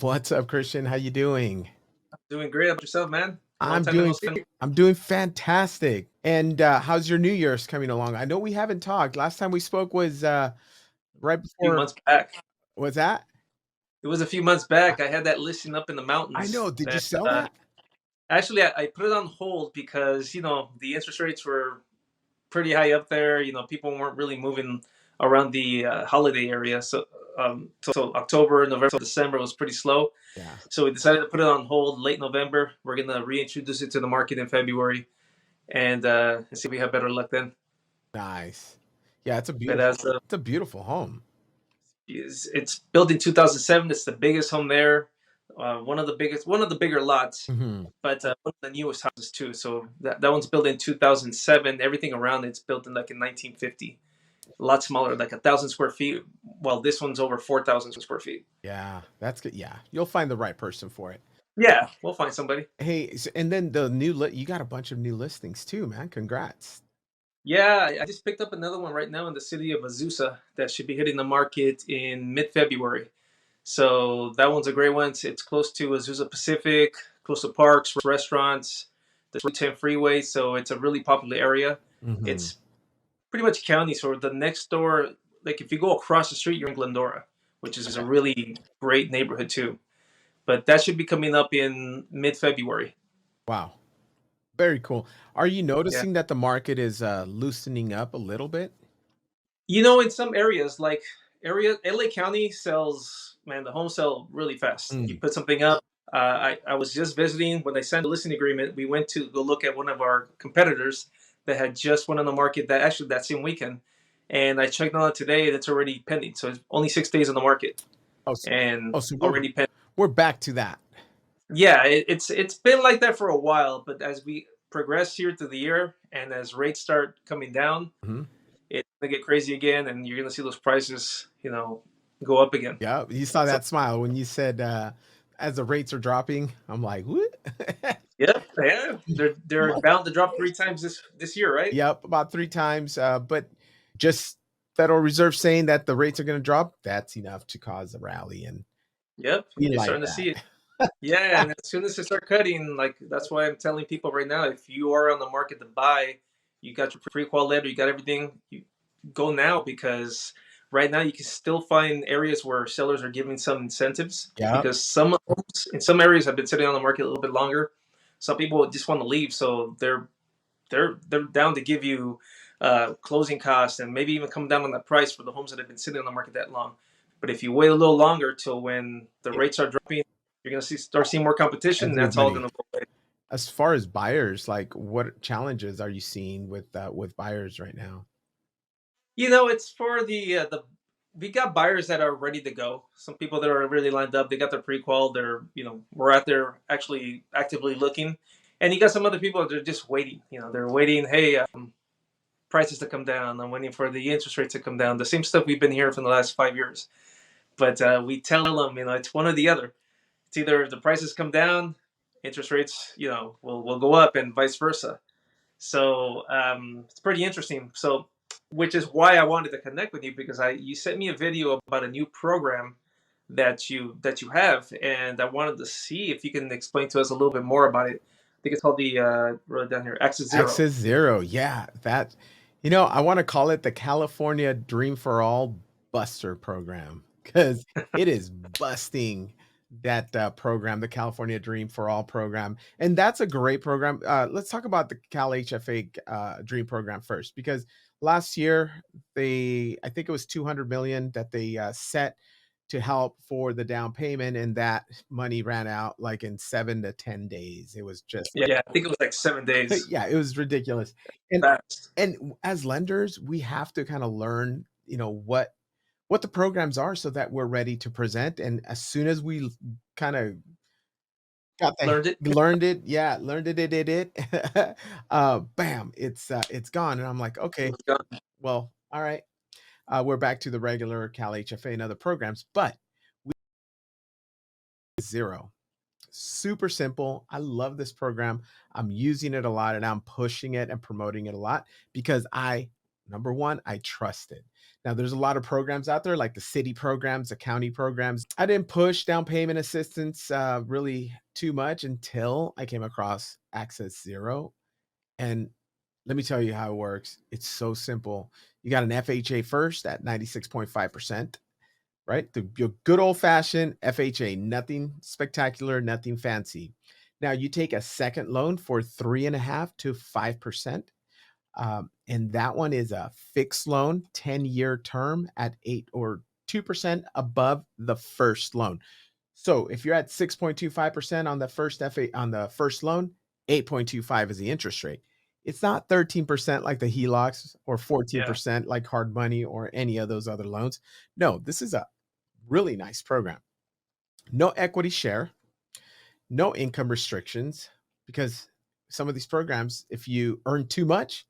What's up, Christian? How you doing? Doing great. How about yourself, man? Long I'm time no doing see. I'm doing fantastic. And how's your New Year's coming along? I know we haven't talked. Last time we spoke was right A few before. months back. Was that? It was a few months back. I had that listing up in the I mountains. know. Did you That sell that? actually I put it on hold because the interest rates were pretty high up there. People weren't really moving around the holiday area. So October, November, December was pretty slow. Yeah. So we decided to put it on hold late November. We're gonna reintroduce it to the market in February, and see if we have better luck then. Nice. Yeah, But as it's a beautiful home. It's built in 2007. It's the biggest home there, one of the bigger lots, Hmm. but one of the newest houses too. So that one's built in 2007. Everything around it's built in 1950. A lot smaller, like 1,000 square feet. While this one's over 4,000 square feet. Yeah, that's good. Yeah, you'll find the right person for it. Yeah, we'll find somebody. Hey, and then you got a bunch of new listings too, man. Congrats. Yeah, I just picked up another one right now in the city of Azusa that should be hitting the market in mid-February. So that one's a great one. It's close to Azusa Pacific, close to parks, restaurants, the 210 freeway. So it's a really popular area. Hmm. It's pretty much county. So the next door, like if you go across the street, you're in Glendora, which is a Okay. really great neighborhood too. But that should be coming up in mid-February. Wow. Very cool. Are you Yeah. noticing that the market is loosening up a little bit? In some areas, like LA County sells, man, the homes sell really fast. You Mm. put something up. I was just visiting when they signed the listing agreement. We went to go look at one of our competitors that had just went on the market that same weekend. And I checked on it today and it's already pending. So it's only 6 days on the market Oh, and so already pending. we're back to that. Yeah, it's been like that for a while, but as we progress here through the year and as rates start coming down, Mhm. it's gonna get crazy again, and you're gonna see those prices, go up again. Yeah, you saw So, that smile when you said, "As the rates are dropping," I'm like, "What?" yeah, yeah, they're bound to drop 3 times this year, right? Yep, about 3 times, but just Federal Reserve saying that the rates are gonna drop, that's enough to cause a rally, and Yep, we you're like starting to see it. that. Yeah, and as soon as they start cutting, like that's why I'm telling people right now, if you are on the market to buy, you got your pre-qual letter, you got everything, you go now because right now you can still find areas where sellers are giving some incentives Yep, because some homes in some areas have been sitting on the market a little bit longer. Some people just want to leave, so they're down to give you closing costs and maybe even come down on the price for the homes that have been sitting on the market that long. But if you wait a little longer till when the rates are dropping, you're gonna start seeing more competition, and that's all everybody. gonna go away. As far as buyers, like, what challenges are you seeing with buyers right now? It's for the we got buyers that are ready to go. Some people that are really lined up, they got their pre-qual, we're out there actually actively looking. And you got some other people that are just waiting. They're waiting, hey, prices to come down. I'm waiting for the interest rates to come down. The same stuff we've been hearing from the last 5 years. But we tell them, it's one or the other. It's either the prices come down, interest rates, will go up, and vice versa. So it's pretty interesting. So, which is why I wanted to connect with you because you sent me a video about a new program that you have, and I wanted to see if you can explain to us a little bit more about it. I think it's called the wrote it down here, accessZERO. accessZERO, yeah, I wanna call it the California Dream for All Buster program because it is busting that, program, the California Dream for All program, and that's a great program. Let's talk about the Cal HFA, Dream program first, because last year, I think it was 200 million that they, set to help for the down payment, and that money ran out, like, in 7 to 10 days. It was just Yeah, I think it was like 7 days. yeah, it was ridiculous. And Fast. as lenders, we have to kinda learn, what the programs are so that we're ready to present, and as soon as we kinda got the Learned it. learned it, yeah, learned bam, it's gone, and I'm like, It "Okay, was gone. well, alright." We're back to the regular Cal HFA and other programs, but we 0. Super simple. I love this program. I'm using it a lot and I'm pushing it and promoting it a lot because I Number one, I trust it. Now, there's a lot of programs out there, like the city programs, the county programs. I didn't push down payment assistance really too much until I came across accessZERO. And let me tell you how it works. It's so simple. You got an FHA first at 96.5%, right? The your good old fashioned FHA, nothing spectacular, nothing fancy. Now you take a second loan for 3.5 to 5%. And that one is a fixed loan, 10-year term at 8 or 2% above the first loan. So if you're at 6.25% on the first FA on the first loan, 8.25 is the interest rate. It's not 13% like the HELOCs or Yeah. 14% like hard money or any of those other loans. No, this is a really nice program. No equity share, no income restrictions, because some of these programs, if you earn too much,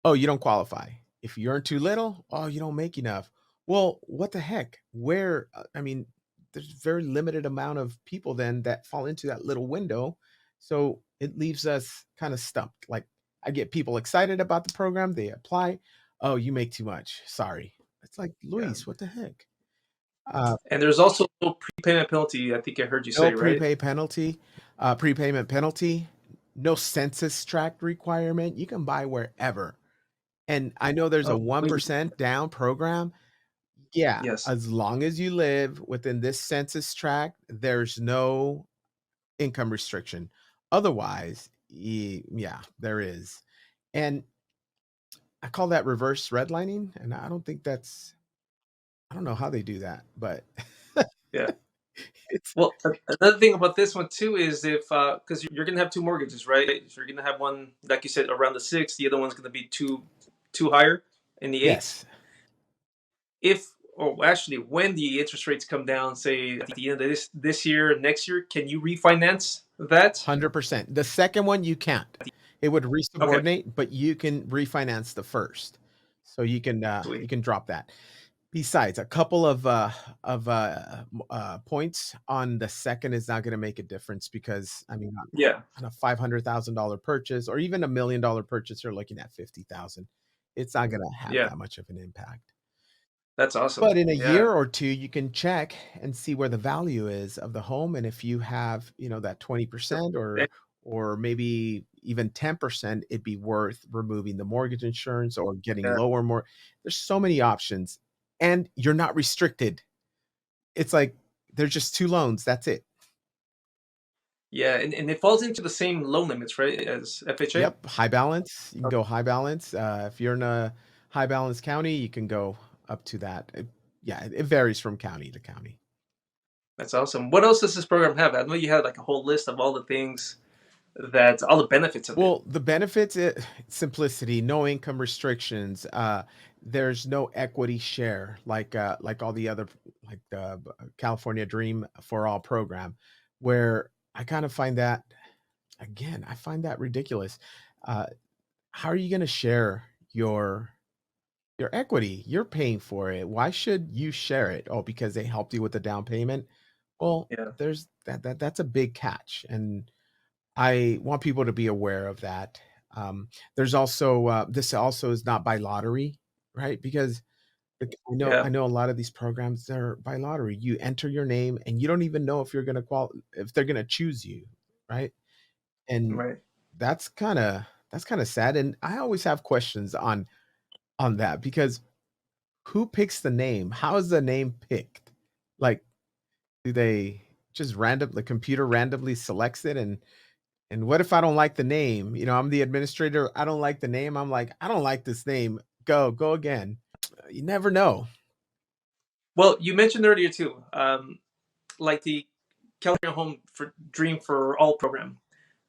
oh, you don't qualify. If you earn too little, oh, you don't make enough. Well, what the heck? I mean, there's very limited amount of people then that fall into that little window. So it leaves us kind of stumped. Like I get people excited about the program, they apply. Oh, you make too much. Sorry. It's like, Yeah. Luis, what the heck? Uh, And there's also no prepayment penalty. I think I heard you no say, right? prepayment penalty, no census tract requirement. You can buy wherever. And I know there's a Oh, sweet. 1% down program. Yeah, Yes. as long as you live within this census tract, there's no income restriction. Otherwise, yeah, there is. And I call that reverse redlining, and I don't know how they do that, but Yeah. it's Well, another thing about this one too is if because you're gonna have two mortgages, right? So you're gonna have one, like you said, around the six. The other one's gonna be two higher in the eight. yes, If or actually, when the interest rates come down, say at the end of this year, next year, can you refinance that? 100%. The second one, you can't. It would Okay, resubordinate, but you can refinance the first. So you sweet. can drop that. Besides, a couple of points on the second is not gonna make a difference because, I mean, Yeah, on a $500,000 purchase or even $1,000,000 purchase, you're looking at 50,000. It's not gonna have yeah, that much of an impact. that's awesome. But in a Yeah, year or 2, you can check and see where the value is of the home, and if you have, that 20% Eh, or maybe even 10%, it'd be worth removing the mortgage insurance or getting yeah, lower more there's so many options, and you're not restricted. It's like, there's just 2 loans, that's it. yeah, and it falls into the same loan limits, right, as FHA. Yep, high balance, you can Oh, go high balance, if you're in a high balance county, you can go up to that. Yeah, it varies from county to county. that's awesome. What else does this program have? I know you had like a whole list of all the things that all the benefits of it. Well, the benefits, simplicity, no income restrictions. There's no equity share like all the other like the California Dream for All program, where I kind of find that again, I find that ridiculous. Uh, how are you going to share your equity? You're paying for it. Why should you share it? Oh, because they helped you with the down payment. Well, Yeah, there's that's a big catch, and I want people to be aware of that. There's also this also is not by lottery, right? Because yeah, I know a lot of these programs are by lottery. You enter your name and you don't even know if you're going to if they're going to choose you, right? And right. that's kind of sad. And I always have questions on that because who picks the name? How is the name picked? Like, do they just the computer randomly selects it and what if I don't like the name? I'm the administrator. I don't like the name. I'm like, I don't like this name. Go again. You never know. Well, you mentioned earlier too, like the California Home for Dream for All program.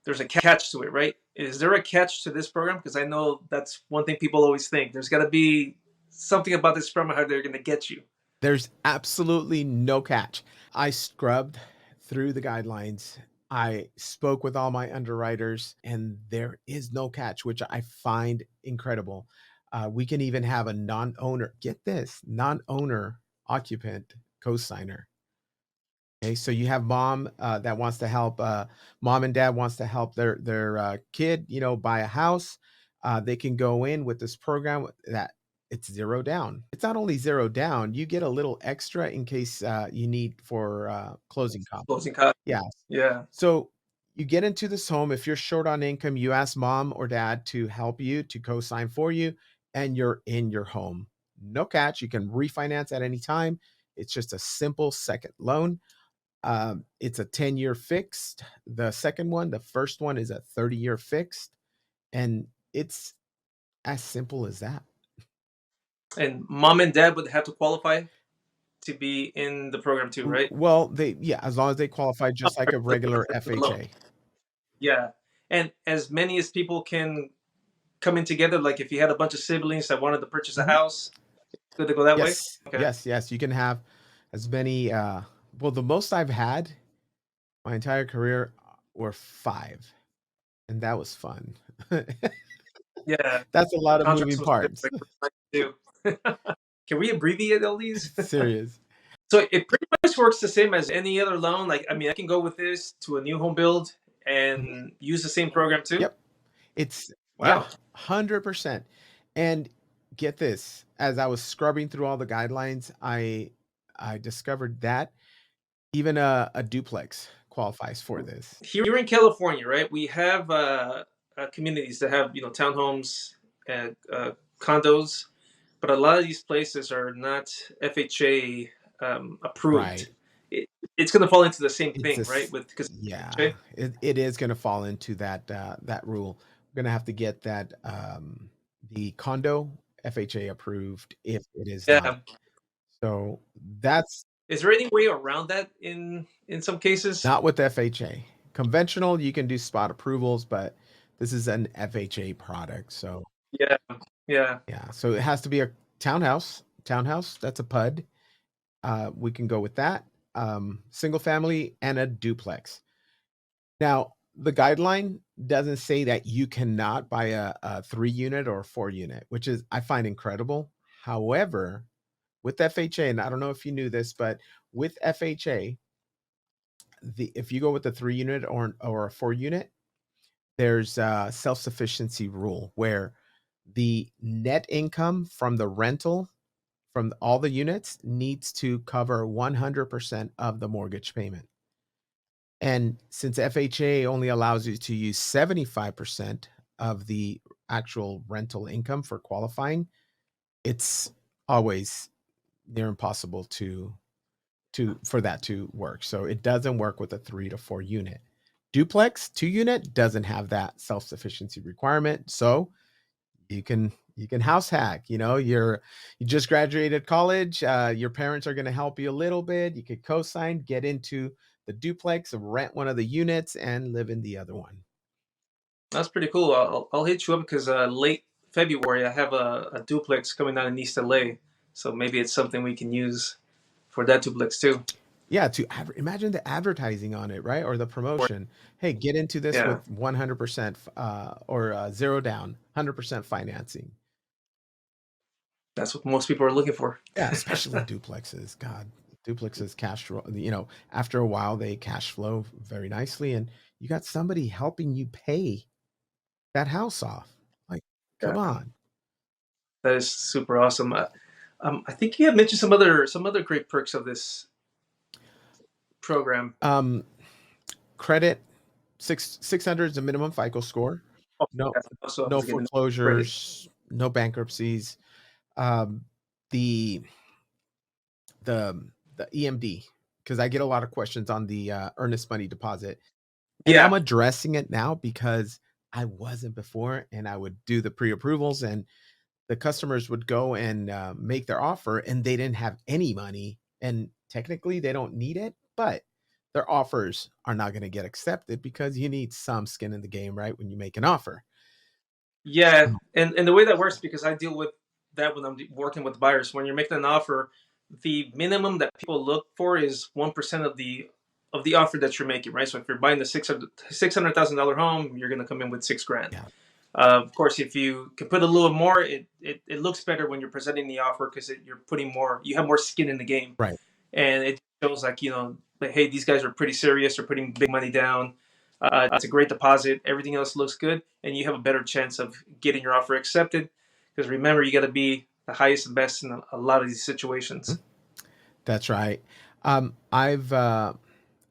There's a catch to it, right? Is there a catch to this program? Because I know that's one thing people always think. There's got to be something about this program how they're going to get you. There's absolutely no catch. I scrubbed through the guidelines. I spoke with all my underwriters, and there is no catch, which I find incredible. We can even have a non-owner, get this, non-owner occupant co-signer. Okay, so you have mom that wants to help. Mom and dad wants to help their kid, buy a house. They can go in with this program that it's 0 down. It's not only 0 down, you get a little extra in case, you need for, closing costs. Closing cost. Yeah. Yeah. So, you get into this home, if you're short on income, you ask mom or dad to help you, to co-sign for you, and you're in your home. No catch, you can refinance at any time. It's just a simple second loan. It's a 10-year fixed. The second one, the first one is a 30-year fixed, and it's as simple as that. And mom and dad would have to qualify to be in the program too, right? Well, they yeah, as long as they qualify just like a regular The loan. FHA. Yeah. And as many as people can come in together, like if you had a bunch of siblings that wanted to purchase a Mhm. house, could they go that way? Yes, Okay. yes, yes, you can have as many, well, the most I've had my entire career were 5, and that was fun. Yeah. That's a lot of Contracts moving was parts. too. Can we abbreviate all these? Serious. So it pretty much works the same as any other loan. Like, I mean, I can go with this to a new home build Mhm. and use the same program too. Yep. It's yeah, Wow. 100%. And get this, as I was scrubbing through all the guidelines, I discovered that even a duplex qualifies for this. Here in California, right, we have communities that have, townhomes and condos, but a lot of these places are not FHA approved. Right. It, it's going to fall into the same It's thing, right? just With because yeah, FHA. it is gonna fall into that rule. We're gonna have to get that, the condo FHA approved if it is not. Yeah. So, that's Is there any way around that in some cases? not with FHA. Conventional, you can do spot approvals, but this is an FHA product, so Yeah. Yeah. yeah. So, it has to be a townhouse, that's a PUD. We can go with that. Single family and a duplex. Now, the guideline doesn't say that you cannot buy a 3 unit or a 4 unit, which is I find incredible. However, with FHA, and I don't know if you knew this, but with FHA, the if you go with a 3 unit or a 4 unit, there's a self-sufficiency rule where the net income from the rental from all the units needs to cover 100% of the mortgage payment. And since FHA only allows you to use 75% of the actual rental income for qualifying, it's always near impossible to for that to work. So it doesn't work with a 3 to 4 unit. Duplex 2 unit doesn't have that self-sufficiency requirement. So you can house hack, you just graduated college, your parents are going to help you a little bit. You could co-sign, get into the duplex, rent one of the units, and live in the other one. That's pretty cool. I'll hit you up because late February I have a duplex coming down in East LA, so maybe it's something we can use for that duplex too. Yeah, imagine the advertising on it, right? Or the promotion. Hey, get into this Yeah, with 100% or 0 down, 100% financing. that's what most people are looking for. Yeah, especially duplexes. God, duplexes cash flow, after a while they cash flow very nicely, and you got somebody helping you pay that house off. Like, come Yeah, on. that is super awesome. I think you had mentioned some other great perks of this program. Um, Credit, 600 is the minimum FICO score. Oh, No that's also I no was getting credit. foreclosures, no bankruptcies. Um, the the EMD, because I get a lot of questions on the, earnest money deposit, and I'm Yeah, addressing it now because I wasn't before, and I would do the pre-approvals, and the customers would go and, make their offer, and they didn't have any money, and technically, they don't need it, but their offers are not gonna get accepted because you need some skin in the game, right, when you make an offer. yeah, Oh, and the way that works because I deal with that when I'm working with buyers. When you're making an offer, the minimum that people look for is 1% of the offer that you're making, right? So if you're buying the $600,000 home, you're going to come in with 6 grand. yeah, Of course, if you can put a little more, it looks better when you're presenting the offer because you're putting more, you have more skin in the game, right, and it shows like like hey, these guys are pretty serious. They're putting big money down. It's a great deposit. Everything else looks good, and you have a better chance of getting your offer accepted. Because remember, you got to be the highest and best in a lot of these situations. That's right. I've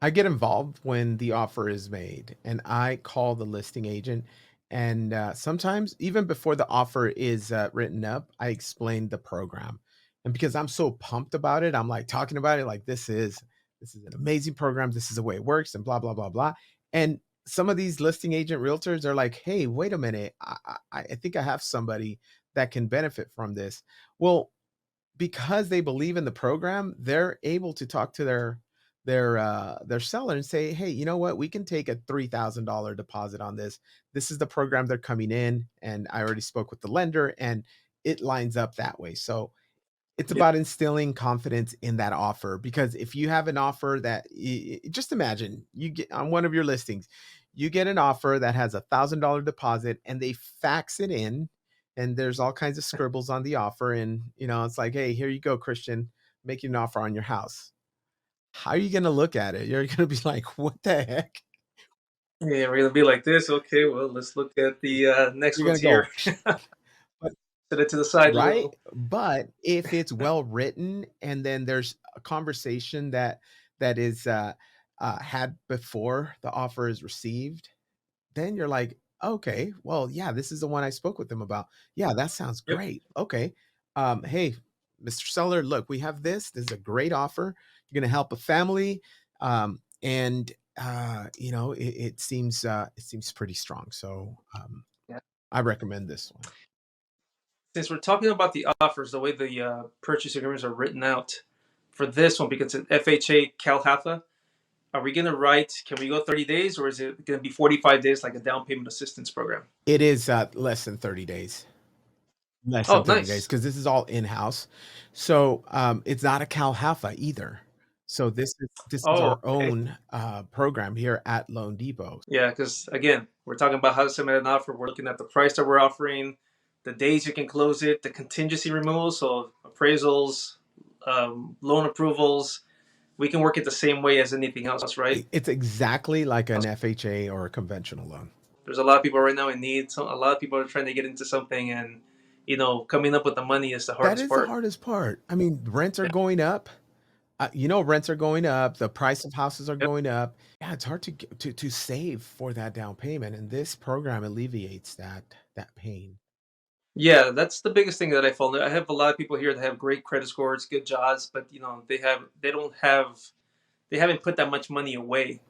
I get involved when the offer is made, and I call the listing agent. And sometimes, even before the offer is written up, I explain the program. And because I'm so pumped about it, I'm like talking about it like this is an amazing program. This is the way it works, and blah blah blah blah. And some of these listing agent realtors are like, "Hey, wait a minute! I think I have somebody that can benefit from this." Well, because they believe in the program, they're able to talk to their seller and say, "Hey, you know what? We can take a $3,000 deposit on this. This is the program they're coming in, and I already spoke with the lender, and it lines up that way." So it's Yep. about instilling confidence in that offer, because if you have an offer that just imagine you get on one of your listings, you get an offer that has $1,000 deposit and they fax it in, and there's all kinds of scribbles on the offer. And, it's like, "Hey, here you go, Christian, making an offer on your house." How are you going to look at it? You're going to be like, "What the heck?" Yeah, we're gonna be like this. Okay, well, let's look at the next You're ones going to here. go, but Set it to the side a right? little. But if it's well written and then there's a conversation that is had before the offer is received, then you're like, "Okay, well, yeah, this is the one I spoke with them about. Yeah, that sounds Yep. great. Okay, hey, Mr. Seller, look, we have this. This is a great offer. You're going to help a family, and it seems pretty strong. So Yeah. I recommend this one. Since we're talking about the offers, the way the purchase agreements are written out for this one, because it's FHA CalHFA, are we gonna write? Can we go 30 days, or is it gonna be 45 days, like a down payment assistance program? It is less than 30 days. Less than Oh, 30 days, nice. because this is all in-house. So, it's not a CalHFA either. So this is Oh, our okay. own, program here at loanDepot. Yeah, because again, we're talking about how to submit an offer. We're looking at the price that we're offering, the days you can close it, the contingency removal, so appraisals, loan approvals. We can work it the same way as anything else, right? It's exactly like an FHA or a conventional loan. There's a lot of people right now in need. So a lot of people are trying to get into something, and coming up with the money is the That hardest is the part. hardest part. I mean, rents are Yeah. going up. Rents are going up, the price of houses are Yep. going up. Yeah, it's hard to save for that down payment, and this program alleviates that pain. Yeah, that's the biggest thing that I found. I have a lot of people here that have great credit scores, good jobs, but they haven't put that much money away.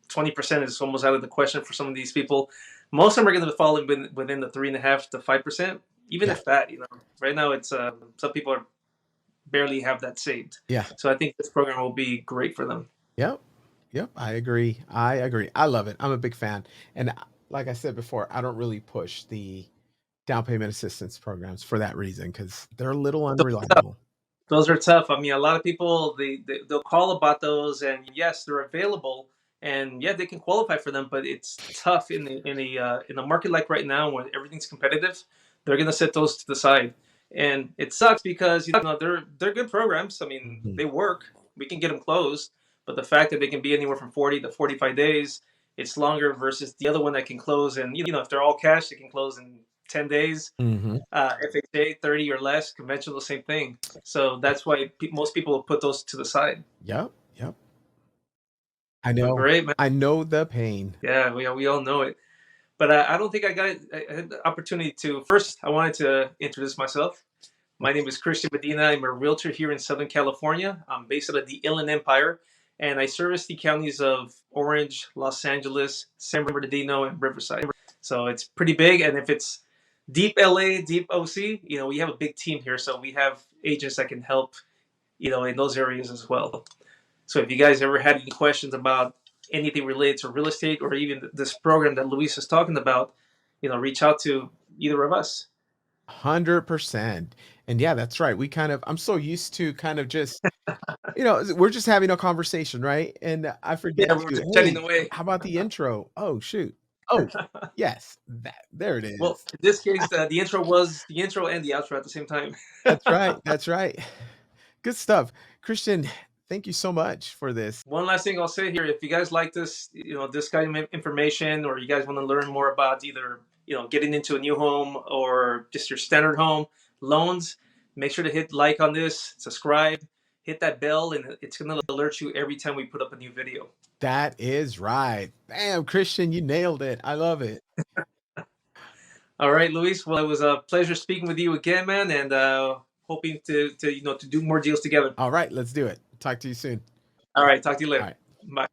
20% is almost out of the question for some of these people. Most of them are going to fall within the 3.5 to 5%, even Yeah. if that. Right now it's some people are barely have that saved. Yeah. So I think this program will be great for them. Yep. Yep, I agree. I agree. I love it. I'm a big fan. And like I said before, I don't really push the down payment assistance programs for that reason, because they're a little unreliable. Those are tough. I mean, a lot of people they'll call about those, and yes, they're available, and yeah, they can qualify for them. But it's tough in the market like right now, where everything's competitive. They're gonna set those to the side, and it sucks because they're good programs. I mean, Mhm. they work. We can get them closed, but the fact that they can be anywhere from 40 to 45 days, it's longer versus the other one that can close. And if they're all cash, they can close in 10 days. Mhm. FHA 30 or less, conventional, same thing. So that's why most people will put those to the side. Yep. Yep. I But know. great, man. I know the pain. Yeah, we all know it. But I don't think I had the opportunity to. First, I wanted to introduce myself. My name is Christian Medina. I'm a realtor here in Southern California. I'm based out of the Inland Empire, and I service the counties of Orange, Los Angeles, San Bernardino, and Riverside. So it's pretty big. And if it's deep LA, deep OC, we have a big team here. So we have agents that can help, in those areas as well. So if you guys ever had any questions about anything related to real estate or even this program that Luis is talking about, reach out to either of us. 100%. And yeah, that's right. I'm so used to kind of just, we're just having a conversation, right? And I Yeah, forget we were to, just chatting "Hey, away. how about the intro? Oh, shoot. Oh, yes, there it Well, is." in this case, the intro was the intro and the outro at the same time. That's right. That's right. Good stuff. Christian, thank you so much for this. One last thing I'll say here: if you guys like this, this kind of information, or you guys want to learn more about either getting into a new home or just your standard home, loans. Make sure to hit like on this, subscribe, hit that bell, and it's going to alert you every time we put up a new video. That is right. Damn, Christian, you nailed it. I love it. All right, Luis. Well, it was a pleasure speaking with you again, man, and hoping to do more deals together. All right, let's do it. Talk to you soon. All right, talk to you All later. right. Bye.